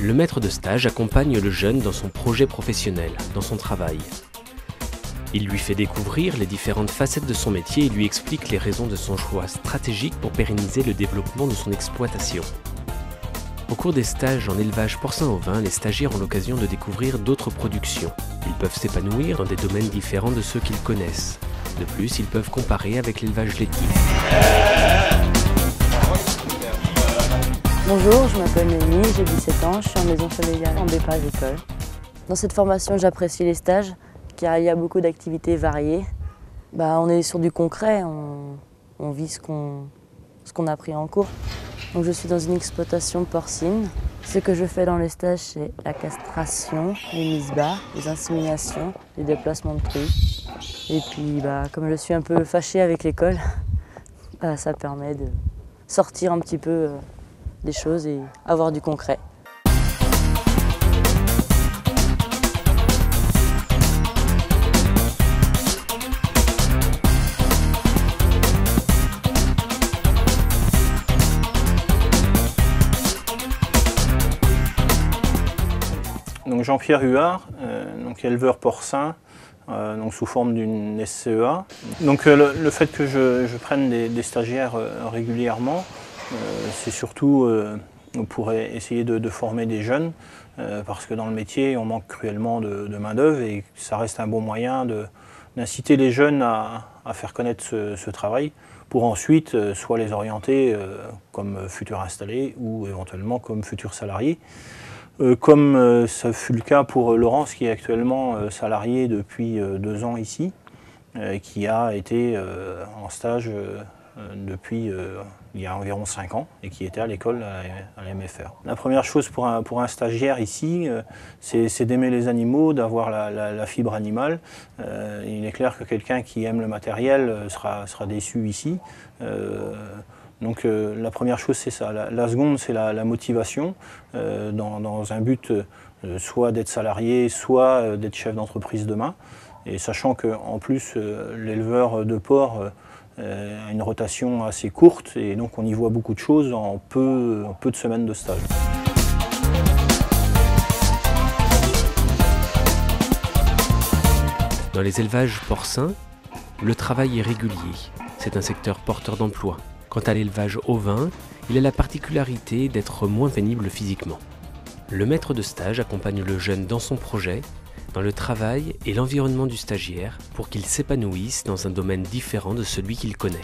Le maître de stage accompagne le jeune dans son projet professionnel, dans son travail. Il lui fait découvrir les différentes facettes de son métier et lui explique les raisons de son choix stratégique pour pérenniser le développement de son exploitation. Au cours des stages en élevage porcin-ovin, les stagiaires ont l'occasion de découvrir d'autres productions. Ils peuvent s'épanouir dans des domaines différents de ceux qu'ils connaissent. De plus, ils peuvent comparer avec l'élevage laitier. Bonjour, je m'appelle Noémie, j'ai 17 ans, je suis en maison familiale en BEPA agricole. Dans cette formation, j'apprécie les stages car il y a beaucoup d'activités variées. On est sur du concret, on vit ce qu'on a appris en cours. Donc, je suis dans une exploitation porcine. Ce que je fais dans les stages, c'est la castration, les mises bas, les inséminations, les déplacements de truies. Et puis, comme je suis un peu fâchée avec l'école, ça permet de sortir un petit peu des choses et avoir du concret. Donc Jean-Pierre Huard, éleveur porcin, sous forme d'une SCEA. Donc le fait que je prenne des stagiaires régulièrement, c'est surtout pour essayer de former des jeunes, parce que dans le métier on manque cruellement de main-d'œuvre et ça reste un bon moyen d'inciter les jeunes à faire connaître ce travail pour ensuite soit les orienter comme futurs installés ou éventuellement comme futurs salariés. Comme ça fut le cas pour Laurence qui est actuellement salarié depuis 2 ans ici, qui a été en stage depuis il y a environ 5 ans et qui était à l'école à la MFR. La première chose pour un stagiaire ici, c'est d'aimer les animaux, d'avoir la fibre animale. Il est clair que quelqu'un qui aime le matériel sera déçu ici. Donc la première chose c'est ça, la seconde c'est la motivation dans un but soit d'être salarié, soit d'être chef d'entreprise demain. Et sachant qu'en plus l'éleveur de porc a une rotation assez courte et donc on y voit beaucoup de choses en peu de semaines de stage. Dans les élevages porcins, le travail est régulier. C'est un secteur porteur d'emploi. Quant à l'élevage ovin, il a la particularité d'être moins pénible physiquement. Le maître de stage accompagne le jeune dans son projet, dans le travail et l'environnement du stagiaire pour qu'il s'épanouisse dans un domaine différent de celui qu'il connaît.